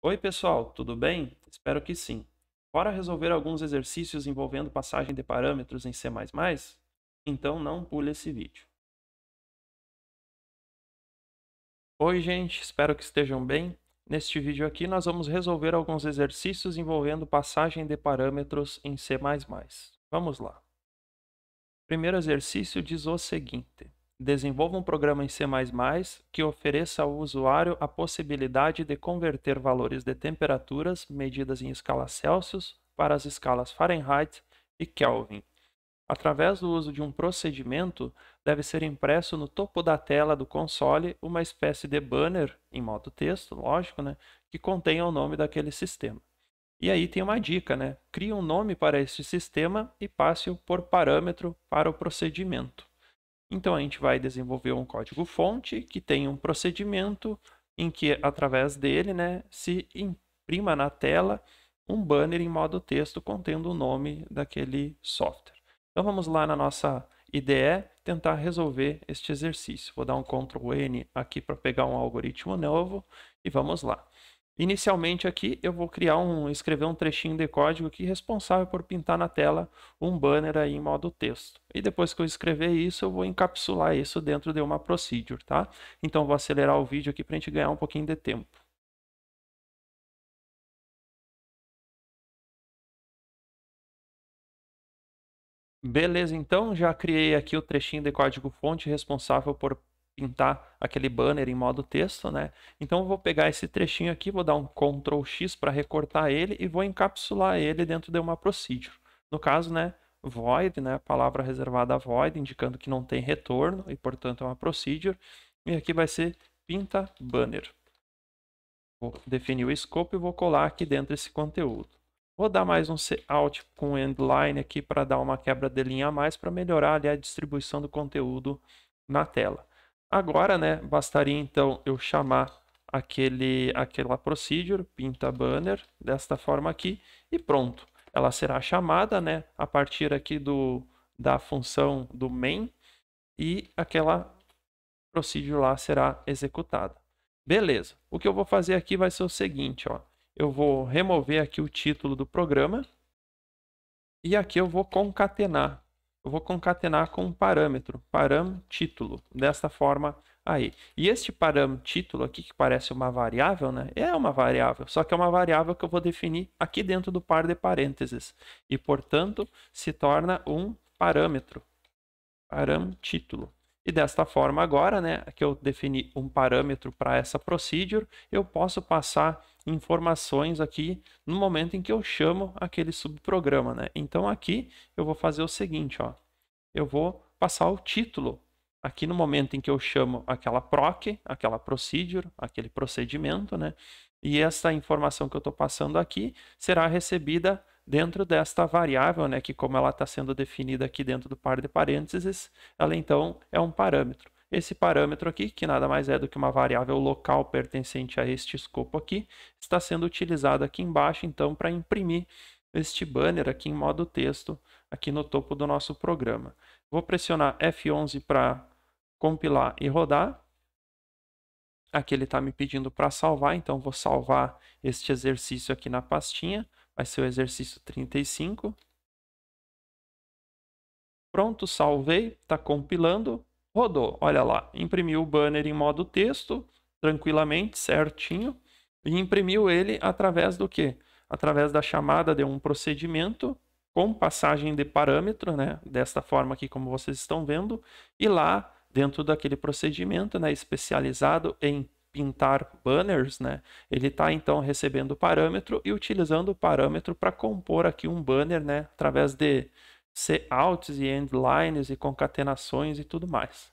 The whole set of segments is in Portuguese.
Oi, pessoal, tudo bem? Espero que sim. Bora resolver alguns exercícios envolvendo passagem de parâmetros em C++? Então não pule esse vídeo. Oi, gente, espero que estejam bem. Neste vídeo aqui nós vamos resolver alguns exercícios envolvendo passagem de parâmetros em C++. Vamos lá. Primeiro exercício diz o seguinte: desenvolva um programa em C++ que ofereça ao usuário a possibilidade de converter valores de temperaturas medidas em escala Celsius para as escalas Fahrenheit e Kelvin. Através do uso de um procedimento, deve ser impresso no topo da tela do console uma espécie de banner, em modo texto, lógico, né, que contenha o nome daquele sistema. E aí tem uma dica, né? Crie um nome para este sistema e passe-o por parâmetro para o procedimento. Então a gente vai desenvolver um código-fonte que tem um procedimento em que, através dele, né, se imprima na tela um banner em modo texto contendo o nome daquele software. Então vamos lá na nossa IDE tentar resolver este exercício. Vou dar um Ctrl N aqui para pegar um algoritmo novo e vamos lá. Inicialmente aqui eu vou escrever um trechinho de código aqui responsável por pintar na tela um banner aí em modo texto. E depois que eu escrever isso, eu vou encapsular isso dentro de uma procedure, tá? Então vou acelerar o vídeo aqui para a gente ganhar um pouquinho de tempo. Beleza, então já criei aqui o trechinho de código-fonte responsável por pintar aquele banner em modo texto, né? Então eu vou pegar esse trechinho aqui, vou dar um Ctrl X para recortar ele e vou encapsular ele dentro de uma procedure. No caso, né, void, né, a palavra reservada a void, indicando que não tem retorno e, portanto, é uma procedure. E aqui vai ser pinta banner. Vou definir o escopo e vou colar aqui dentro esse conteúdo. Vou dar mais um cout com endline aqui para dar uma quebra de linha a mais para melhorar ali a distribuição do conteúdo na tela. Agora, né, bastaria então eu chamar aquela procedure, pinta banner, desta forma aqui, e pronto. Ela será chamada, né, a partir aqui da função do main, e aquela procedure lá será executada. Beleza. O que eu vou fazer aqui vai ser o seguinte, ó. Eu vou remover aqui o título do programa e aqui eu vou concatenar. Eu vou concatenar com um parâmetro, param título, desta forma aí. E este param título aqui, que parece uma variável, né? É uma variável, só que é uma variável que eu vou definir aqui dentro do par de parênteses. E, portanto, se torna um parâmetro, param título. E desta forma agora, né, que eu defini um parâmetro para essa procedure, eu posso passar informações aqui no momento em que eu chamo aquele subprograma, né? Então aqui eu vou fazer o seguinte, ó. Eu vou passar o título aqui no momento em que eu chamo aquela proc, aquela procedure, aquele procedimento, né? E essa informação que eu estou passando aqui será recebida dentro desta variável, né, que como ela está sendo definida aqui dentro do par de parênteses, ela então é um parâmetro. Esse parâmetro aqui, que nada mais é do que uma variável local pertencente a este escopo aqui, está sendo utilizado aqui embaixo, então, para imprimir este banner aqui em modo texto, aqui no topo do nosso programa. Vou pressionar F11 para compilar e rodar. Aqui ele está me pedindo para salvar, então vou salvar este exercício aqui na pastinha. Vai ser o exercício 35. Pronto, salvei, está compilando, rodou. Olha lá, imprimiu o banner em modo texto, tranquilamente, certinho. E imprimiu ele através do quê? Através da chamada de um procedimento com passagem de parâmetro, né? Desta forma aqui como vocês estão vendo. E lá, dentro daquele procedimento, né, especializado em pintar banners, né? Ele está então recebendo o parâmetro e utilizando o parâmetro para compor aqui um banner, né? Através de couts e endlines e concatenações e tudo mais.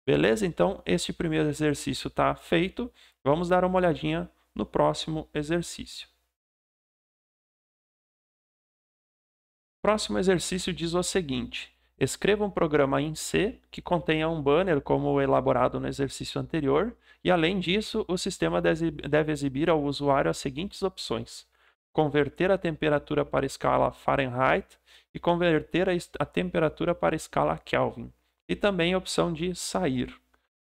Beleza? Então, este primeiro exercício está feito. Vamos dar uma olhadinha no próximo exercício. O próximo exercício diz o seguinte: escreva um programa em C que contenha um banner como elaborado no exercício anterior e, além disso, o sistema deve exibir ao usuário as seguintes opções: converter a temperatura para a escala Fahrenheit e converter a temperatura para a escala Kelvin. E também a opção de sair.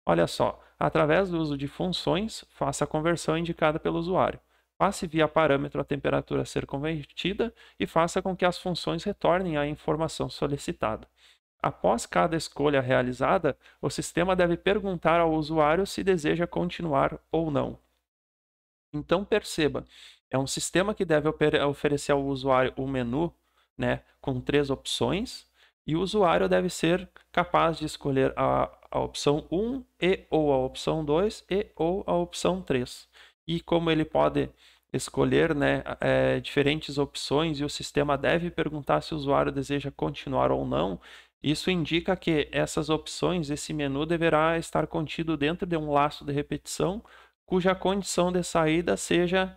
Olha só, através do uso de funções, faça a conversão indicada pelo usuário. passe via parâmetro a temperatura a ser convertida e faça com que as funções retornem a informação solicitada. Após cada escolha realizada, o sistema deve perguntar ao usuário se deseja continuar ou não. Então perceba, é um sistema que deve oferecer ao usuário um menu, né, com 3 opções, e o usuário deve ser capaz de escolher a opção 1 e ou a opção 2 e ou a opção 3. E como ele pode escolher, né, diferentes opções e o sistema deve perguntar se o usuário deseja continuar ou não, isso indica que essas opções, esse menu deverá estar contido dentro de um laço de repetição cuja condição de saída seja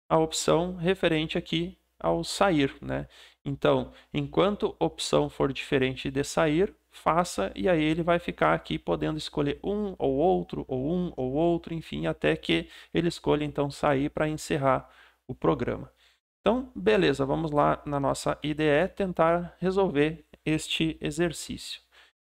a opção referente aqui ao sair, né? Então, enquanto opção for diferente de sair, faça e aí ele vai ficar aqui podendo escolher um ou outro, enfim, até que ele escolha então sair para encerrar o programa. Então, beleza, vamos lá na nossa IDE tentar resolver este exercício.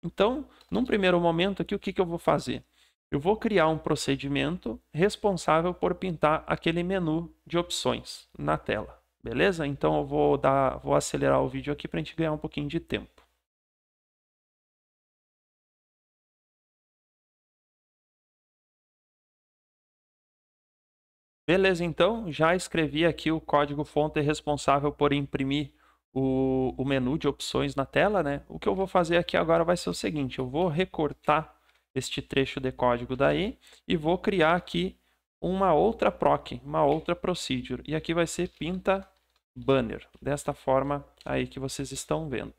Então, num primeiro momento aqui, o que eu vou fazer? Eu vou criar um procedimento responsável por pintar aquele menu de opções na tela, beleza? Então eu vou acelerar o vídeo aqui para a gente ganhar um pouquinho de tempo. Beleza, então já escrevi aqui o código-fonte responsável por imprimir o menu de opções na tela, né? O que eu vou fazer aqui agora vai ser o seguinte, eu vou recortar este trecho de código daí e vou criar aqui uma outra proc, uma outra procedure. E aqui vai ser pinta banner, desta forma aí que vocês estão vendo.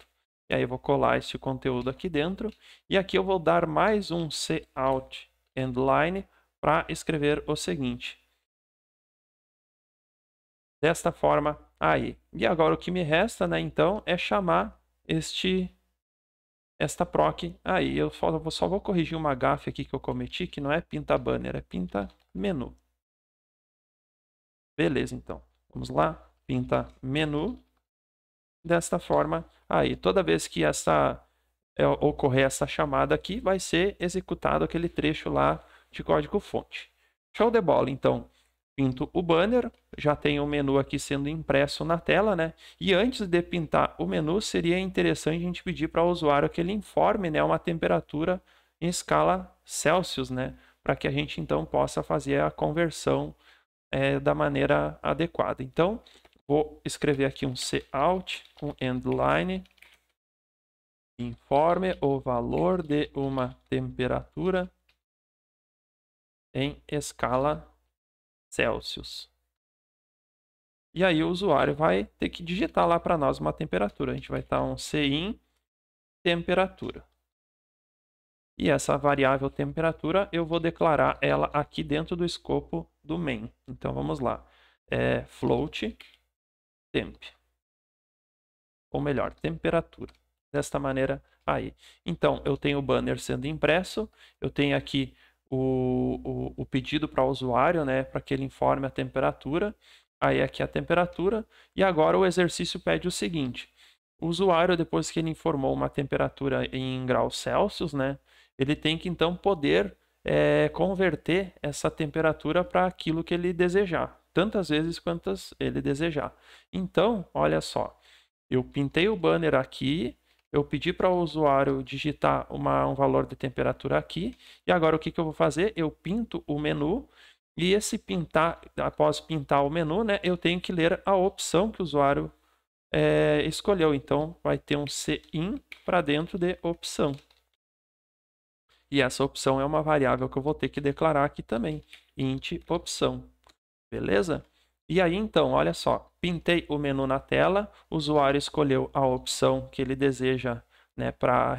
E aí eu vou colar esse conteúdo aqui dentro e aqui eu vou dar mais um cout endline para escrever o seguinte. Desta forma aí. E agora o que me resta, né, então, é chamar esta proc aí. Eu só vou corrigir uma gafe aqui que eu cometi, que não é pinta banner, é pinta menu. Beleza, então. Vamos lá. Pinta menu. Desta forma aí. Toda vez que ocorrer essa chamada aqui, vai ser executado aquele trecho lá de código-fonte. Show de bola, então. Pinto o banner, já tem o menu aqui sendo impresso na tela, né? E antes de pintar o menu, seria interessante a gente pedir para o usuário que ele informe, né, uma temperatura em escala Celsius, né? Para que a gente então possa fazer a conversão da maneira adequada. Então, vou escrever aqui um cout com endline, informe o valor de uma temperatura em escala Celsius. E aí o usuário vai ter que digitar lá para nós uma temperatura. A gente vai estar um cin temperatura. E essa variável temperatura eu vou declarar ela aqui dentro do escopo do main. Então vamos lá. Float temp. Ou melhor, temperatura. Desta maneira aí. Então eu tenho o banner sendo impresso. Eu tenho aqui o pedido para o usuário, né, para que ele informe a temperatura. Aí aqui a temperatura. E agora o exercício pede o seguinte. O usuário, depois que ele informou uma temperatura em graus Celsius, né, ele tem que então poder converter essa temperatura para aquilo que ele desejar. Tantas vezes quantas ele desejar. Então, olha só. Eu pintei o banner aqui. Eu pedi para o usuário digitar um valor de temperatura aqui. E agora o que eu vou fazer? Eu pinto o menu. E após pintar o menu, né, eu tenho que ler a opção que o usuário escolheu. Então, vai ter um cin para dentro de opção. E essa opção é uma variável que eu vou ter que declarar aqui também. Int opção. Beleza? E aí, então, olha só. Pintei o menu na tela. O usuário escolheu a opção que ele deseja, né, para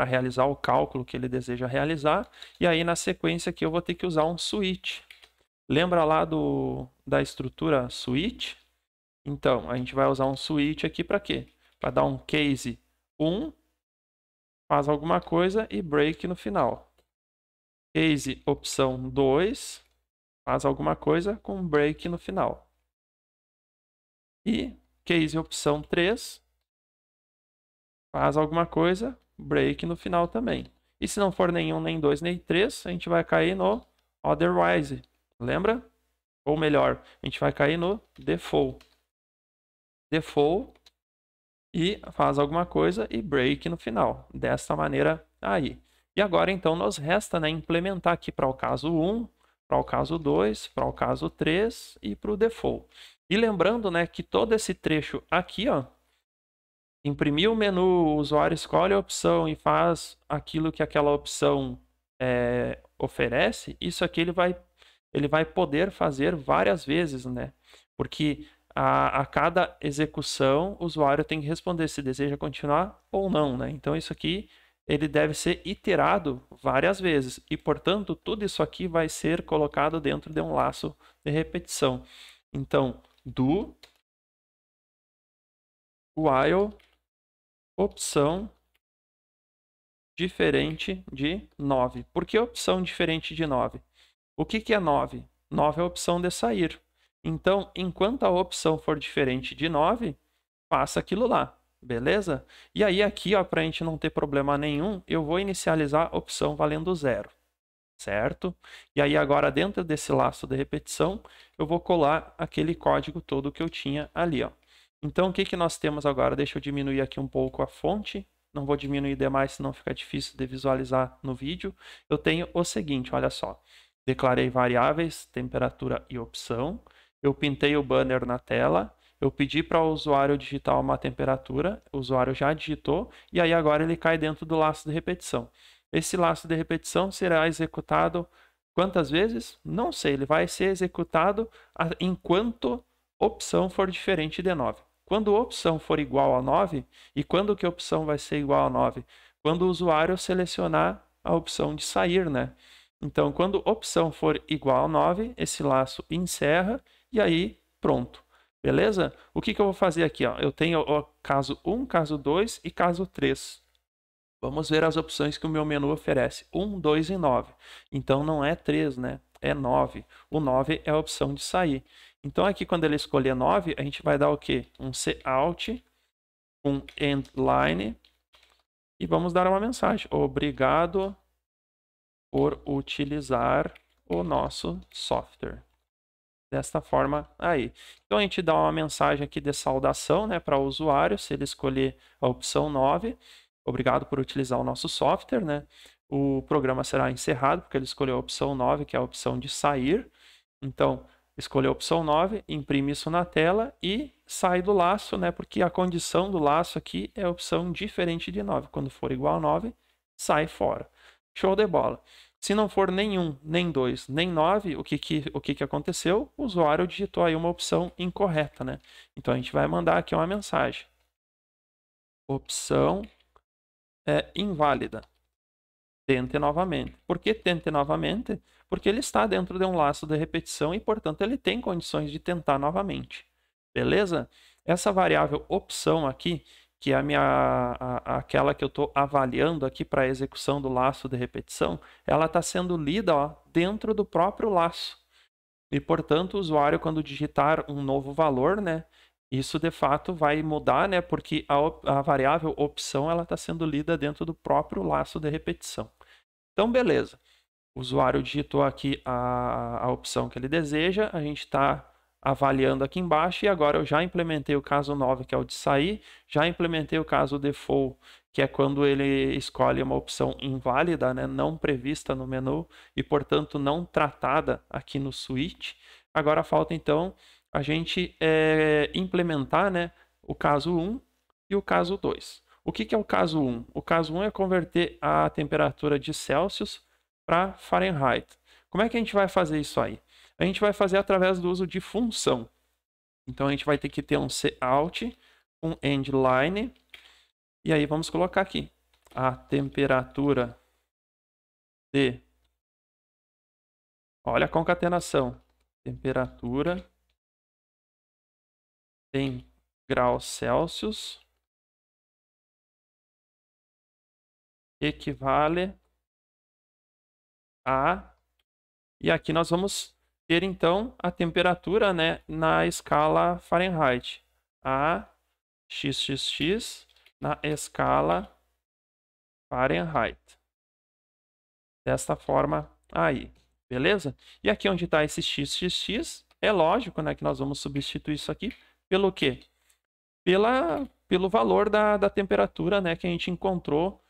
realizar o cálculo que ele deseja realizar. E aí, na sequência aqui, eu vou ter que usar um switch. Lembra lá da estrutura switch? Então, a gente vai usar um switch aqui para quê? Para dar um case 1, faz alguma coisa e break no final. Case opção 2, faz alguma coisa com break no final. E case opção 3, faz alguma coisa, break no final também. E se não for nenhum, nem 2, nem 3, a gente vai cair no otherwise. Lembra? ou melhor, a gente vai cair no default. Default e faz alguma coisa e break no final. Dessa maneira aí. E agora, então, nos resta, né, implementar aqui para o caso 1, para o caso 2, para o caso 3 e para o default. E lembrando, né, que todo esse trecho aqui, ó, imprimir o menu, o usuário escolhe a opção e faz aquilo que aquela opção oferece, isso aqui ele vai poder fazer várias vezes, né? Porque a cada execução, o usuário tem que responder se deseja continuar ou não, né? Então, isso aqui ele deve ser iterado várias vezes e, portanto, tudo isso aqui vai ser colocado dentro de um laço de repetição. Então, do while opção diferente de 9. Por que opção diferente de 9? O que é 9? 9 é a opção de sair. Então, enquanto a opção for diferente de 9, passa aquilo lá, beleza? E aí aqui, para a gente não ter problema nenhum, eu vou inicializar a opção valendo 0, certo? E aí agora dentro desse laço de repetição, eu vou colar aquele código todo que eu tinha ali, ó. Então, o que nós temos agora? Deixa eu diminuir aqui um pouco a fonte. Não vou diminuir demais, senão fica difícil de visualizar no vídeo. Eu tenho o seguinte, olha só. Declarei variáveis, temperatura e opção. Eu pintei o banner na tela. Eu pedi para o usuário digitar uma temperatura. O usuário já digitou. E aí agora ele cai dentro do laço de repetição. Esse laço de repetição será executado quantas vezes? Não sei. Ele vai ser executado enquanto opção for diferente de 9. Quando a opção for igual a 9, e quando que a opção vai ser igual a 9? Quando o usuário selecionar a opção de sair, né? Então, quando a opção for igual a 9, esse laço encerra e aí pronto. Beleza? O que eu vou fazer aqui? Ó? Eu tenho o caso 1, caso 2 e caso 3. Vamos ver as opções que o meu menu oferece. 1, 2 e 9. Então, não é 3, né? É 9. O 9 é a opção de sair. Então, aqui, quando ele escolher 9, a gente vai dar o quê? Um cout, um endline, e vamos dar uma mensagem. Obrigado por utilizar o nosso software. Desta forma aí. Então, a gente dá uma mensagem aqui de saudação, né, para o usuário, se ele escolher a opção 9. Obrigado por utilizar o nosso software, né? O programa será encerrado, porque ele escolheu a opção 9, que é a opção de sair. Então, escolhe a opção 9, imprime isso na tela e sai do laço, né? Porque a condição do laço aqui é a opção diferente de 9. Quando for igual a 9, sai fora. Show de bola. Se não for nenhum, nem 2, nem 9, o que aconteceu? O usuário digitou aí uma opção incorreta, né? Então, a gente vai mandar aqui uma mensagem. Opção é inválida. Tente novamente. Por que tente novamente? Porque ele está dentro de um laço de repetição e, portanto, ele tem condições de tentar novamente. Beleza? Essa variável opção aqui, que é aquela que eu estou avaliando aqui para a execução do laço de repetição, ela está sendo lida dentro do próprio laço. E, portanto, o usuário, quando digitar um novo valor, né, isso de fato vai mudar, né, porque a variável opção ela está sendo lida dentro do próprio laço de repetição. Então, beleza. O usuário digitou aqui a opção que ele deseja, a gente está avaliando aqui embaixo e agora eu já implementei o caso 9, que é o de sair, já implementei o caso default, que é quando ele escolhe uma opção inválida, né, não prevista no menu e, portanto, não tratada aqui no switch. Agora falta, então, a gente implementar, né, o caso 1 e o caso 2. O que é o caso 1? O caso 1 é converter a temperatura de Celsius para Fahrenheit. Como é que a gente vai fazer isso aí? A gente vai fazer através do uso de função. Então, a gente vai ter que ter um cout, um endline, e aí vamos colocar aqui a temperatura de... Olha a concatenação. Temperatura em graus Celsius equivale a... E aqui nós vamos ter, então, a temperatura, né, na escala Fahrenheit. A XXX na escala Fahrenheit. Desta forma aí, beleza? E aqui onde está esse XXX, É lógico, né, que nós vamos substituir isso aqui pelo quê? Pelo valor da temperatura, né, que a gente encontrou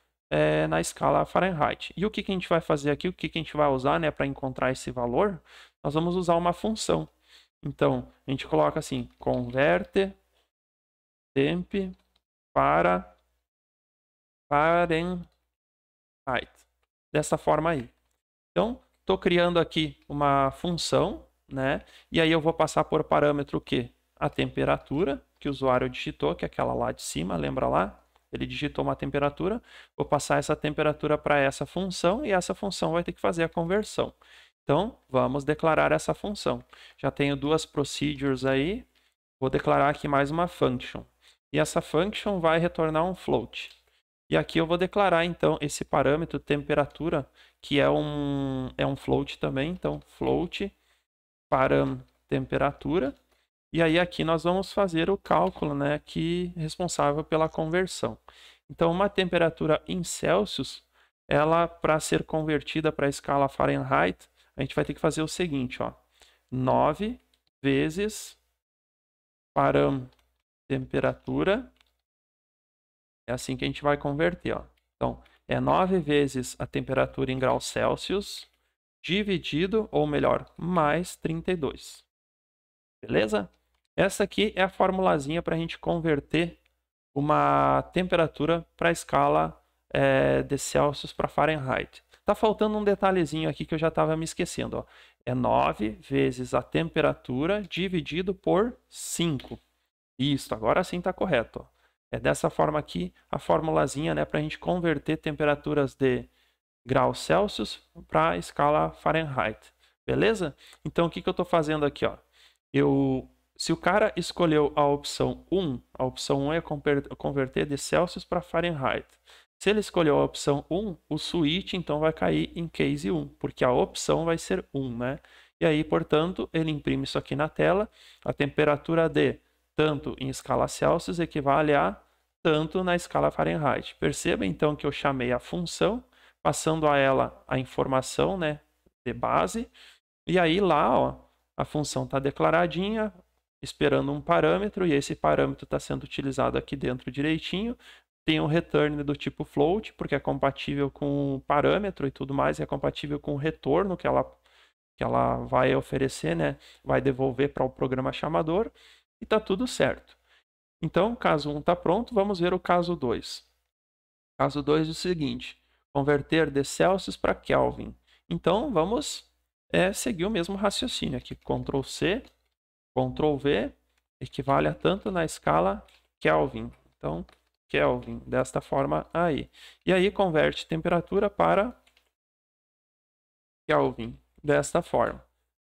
na escala Fahrenheit. E o que a gente vai fazer aqui? O que a gente vai usar, né, para encontrar esse valor? Nós vamos usar uma função. Então, a gente coloca assim, converte temp para Fahrenheit. Dessa forma aí. Então, estou criando aqui uma função, né? E aí eu vou passar por parâmetro o quê? A temperatura que o usuário digitou, que é aquela lá de cima, lembra lá? Ele digitou uma temperatura, vou passar essa temperatura para essa função e essa função vai ter que fazer a conversão. Então, vamos declarar essa função. Já tenho duas procedures aí, vou declarar aqui mais uma function. E essa function vai retornar um float. E aqui eu vou declarar, então, esse parâmetro temperatura, que é um float também. Então, float param temperatura. E aí aqui nós vamos fazer o cálculo, né, que é responsável pela conversão. Então, uma temperatura em Celsius, ela, para ser convertida para a escala Fahrenheit, a gente vai ter que fazer o seguinte, ó, 9 vezes param temperatura. É assim que a gente vai converter, ó. Então, é 9 vezes a temperatura em graus Celsius, dividido, ou melhor, mais 32. Beleza? Essa aqui é a formulazinha para a gente converter uma temperatura para a escala de Celsius para Fahrenheit. Tá faltando um detalhezinho aqui que eu já estava me esquecendo, ó. É 9 vezes a temperatura dividido por 5. Isso, agora sim está correto, ó. É dessa forma aqui a formulazinha, né, para a gente converter temperaturas de graus Celsius para a escala Fahrenheit. Beleza? Então, o que eu estou fazendo aqui? Ó? Se o cara escolheu a opção 1, a opção 1 é converter de Celsius para Fahrenheit. Se ele escolheu a opção 1, o switch então vai cair em case 1, porque a opção vai ser 1, né? E aí, portanto, ele imprime isso aqui na tela, a temperatura de tanto em escala Celsius equivale a tanto na escala Fahrenheit. Perceba então que eu chamei a função, passando a ela a informação, né, de base, e aí lá, ó, a função está declaradinha, esperando um parâmetro, e esse parâmetro está sendo utilizado aqui dentro direitinho. Tem um return do tipo float, porque é compatível com o parâmetro e tudo mais, é compatível com o retorno que ela vai oferecer, né, vai devolver para o programa chamador. E está tudo certo. Então, caso 1 está pronto, vamos ver o caso 2. Caso 2 é o seguinte, converter de Celsius para Kelvin. Então, vamos seguir o mesmo raciocínio aqui. Ctrl C, Ctrl V, equivale a tanto na escala Kelvin. Então, Kelvin, desta forma aí. E aí, converte temperatura para Kelvin, desta forma.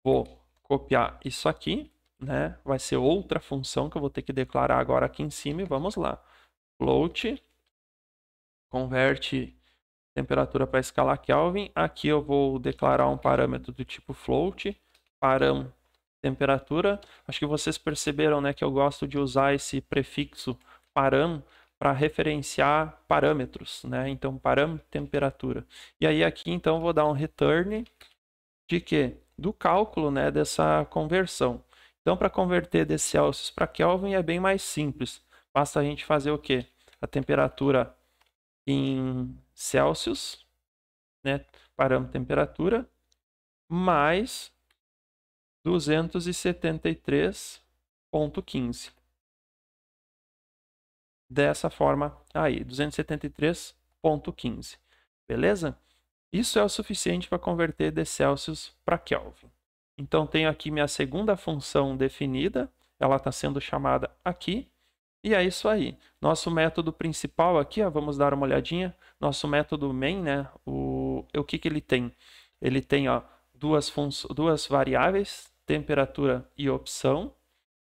Vou copiar isso aqui. Né? Vai ser outra função que eu vou ter que declarar agora aqui em cima e vamos lá. Float, converte temperatura para a escala Kelvin. Aqui eu vou declarar um parâmetro do tipo float, param temperatura. Acho que vocês perceberam, né, que eu gosto de usar esse prefixo param para referenciar parâmetros, né? Então, param temperatura. E aí aqui então eu vou dar um return de quê? Do cálculo, né, dessa conversão. Então, para converter de Celsius para Kelvin é bem mais simples. Basta a gente fazer o quê? A temperatura em Celsius, né? Parâmetro temperatura, mais 273,15. Dessa forma aí, 273,15. Beleza? Isso é o suficiente para converter de Celsius para Kelvin. Então, tenho aqui minha segunda função definida, ela está sendo chamada aqui, e é isso aí. Nosso método principal aqui, ó, vamos dar uma olhadinha, nosso método main, né, o que ele tem? Ele tem ó, duas variáveis, temperatura e opção,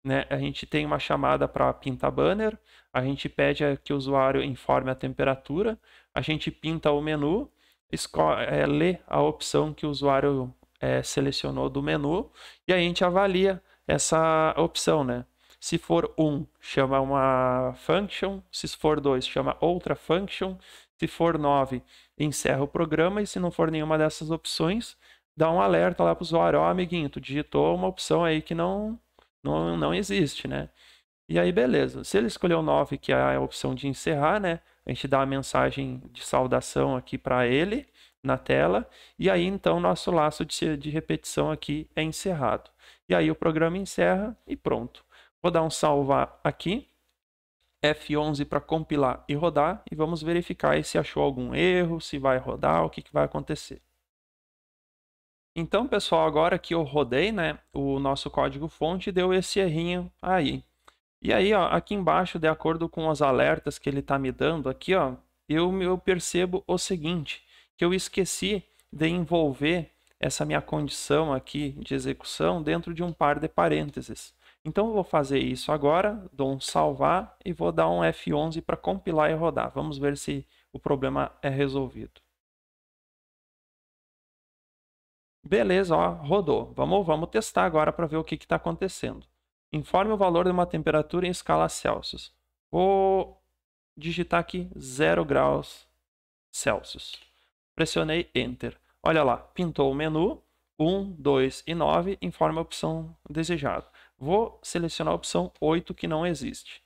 né? A gente tem uma chamada para pintar banner, a gente pede que o usuário informe a temperatura, a gente pinta o menu, lê a opção que o usuário selecionou do menu e a gente avalia essa opção, né? Se for 1, chama uma function, se for 2, chama outra function, se for 9, encerra o programa e se não for nenhuma dessas opções, dá um alerta lá para o usuário, ó, amiguinho, tu digitou uma opção aí que não existe, né? E aí, beleza. Se ele escolheu 9, que é a opção de encerrar, né? A gente dá a mensagem de saudação aqui para ele na tela. E aí, então, nosso laço de repetição aqui é encerrado. E aí o programa encerra e pronto. Vou dar um salvar aqui. F11 para compilar e rodar. E vamos verificar se achou algum erro, se vai rodar, o que vai acontecer. Então, pessoal, agora que eu rodei, né, o nosso código-fonte deu esse errinho aí. E aí, ó, aqui embaixo, de acordo com os alertas que ele está me dando aqui, ó, eu percebo o seguinte, que eu esqueci de envolver essa minha condição aqui de execução dentro de um par de parênteses. Então, eu vou fazer isso agora, dou um salvar e vou dar um F11 para compilar e rodar. Vamos ver se o problema é resolvido. Beleza, ó, rodou. Vamos testar agora para ver o que está acontecendo. Informe o valor de uma temperatura em escala Celsius. Vou digitar aqui 0 graus Celsius. Pressionei Enter. Olha lá, pintou o menu 1, 2 e 9, informe a opção desejada. Vou selecionar a opção 8, que não existe.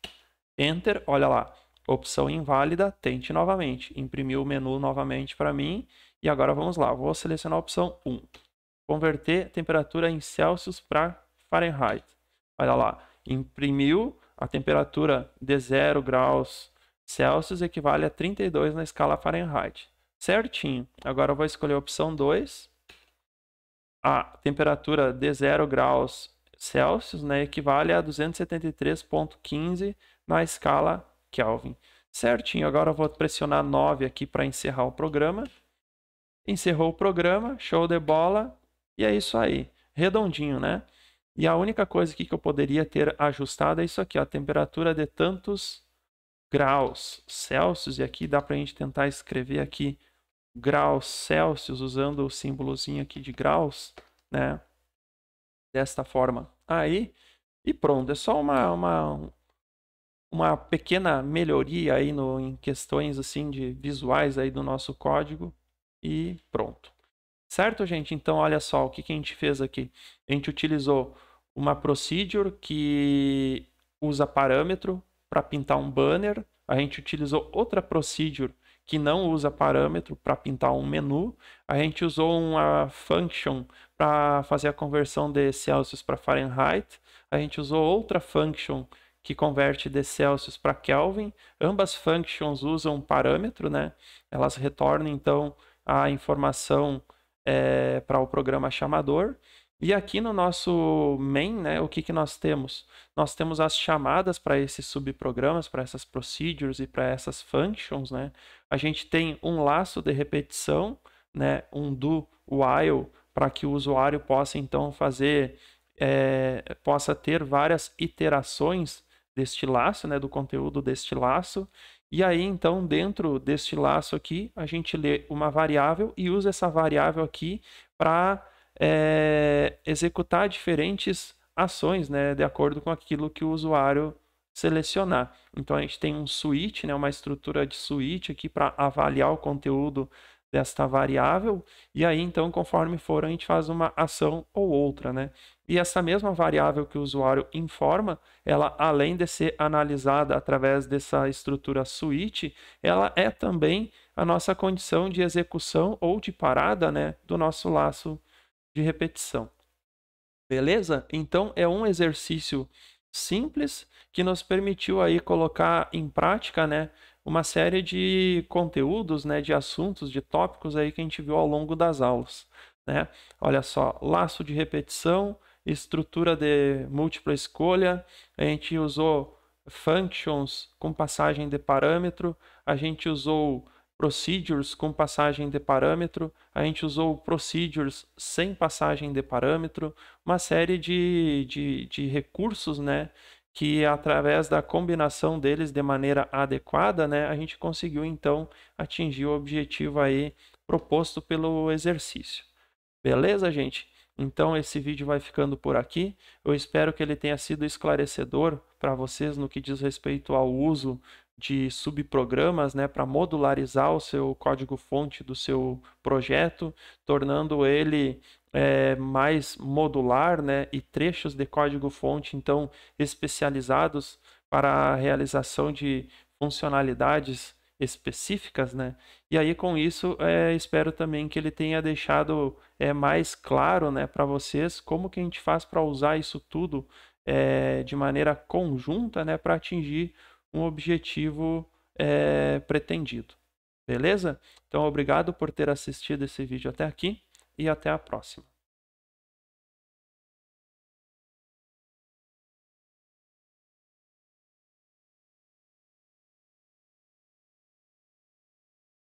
Enter, olha lá, opção inválida, tente novamente. Imprimiu o menu novamente para mim. E agora vamos lá, vou selecionar a opção 1. Converter temperatura em Celsius para Fahrenheit. Olha lá, imprimiu a temperatura de 0 graus Celsius equivale a 32 na escala Fahrenheit. Certinho. Agora eu vou escolher a opção 2. A temperatura de 0 graus Celsius, né, equivale a 273,15 na escala Kelvin. Certinho. Agora eu vou pressionar 9 aqui para encerrar o programa. Encerrou o programa, show de bola. E é isso aí. Redondinho, né? E a única coisa aqui que eu poderia ter ajustado é isso aqui, ó, a temperatura de tantos graus Celsius. E aqui dá para a gente tentar escrever aqui graus Celsius usando o símbolozinho aqui de graus, né? Desta forma aí. E pronto, é só uma pequena melhoria aí em questões assim de visuais aí do nosso código. E pronto. Certo, gente? Então, olha só o que a gente fez aqui. A gente utilizou uma procedure que usa parâmetro para pintar um banner. A gente utilizou outra procedure que não usa parâmetro para pintar um menu. A gente usou uma function para fazer a conversão de Celsius para Fahrenheit. A gente usou outra function que converte de Celsius para Kelvin. Ambas functions usam parâmetro, né? Elas retornam, então, a informação para o programa chamador. E aqui no nosso main, né, o que nós temos? Nós temos as chamadas para esses subprogramas, para essas procedures e para essas functions, né? A gente tem um laço de repetição, né, um do while, para que o usuário possa então possa ter várias iterações deste laço, né, do conteúdo deste laço. E aí, então, dentro deste laço aqui, a gente lê uma variável e usa essa variável aqui para executar diferentes ações, né, de acordo com aquilo que o usuário selecionar. Então, a gente tem um switch, né, uma estrutura de switch aqui para avaliar o conteúdo desta variável. E aí, então, conforme for, a gente faz uma ação ou outra, né? E essa mesma variável que o usuário informa, ela, além de ser analisada através dessa estrutura switch, ela é também a nossa condição de execução ou de parada, né, do nosso laço de repetição. Beleza? Então, é um exercício simples que nos permitiu aí colocar em prática, né, uma série de conteúdos, né, de assuntos, de tópicos aí que a gente viu ao longo das aulas, né? Olha só, laço de repetição, estrutura de múltipla escolha, a gente usou functions com passagem de parâmetro, a gente usou procedures com passagem de parâmetro, a gente usou procedures sem passagem de parâmetro, uma série de recursos, né, que através da combinação deles de maneira adequada, né, a gente conseguiu então atingir o objetivo aí proposto pelo exercício. Beleza, gente? Então esse vídeo vai ficando por aqui. Eu espero que ele tenha sido esclarecedor para vocês no que diz respeito ao uso de subprogramas, né, para modularizar o seu código-fonte do seu projeto, tornando ele mais modular, né, e trechos de código-fonte, então, especializados para a realização de funcionalidades específicas, né? E aí, com isso, espero também que ele tenha deixado mais claro, né, para vocês como que a gente faz para usar isso tudo de maneira conjunta, né, para atingir um objetivo pretendido. Beleza? Então, obrigado por ter assistido esse vídeo até aqui e até a próxima.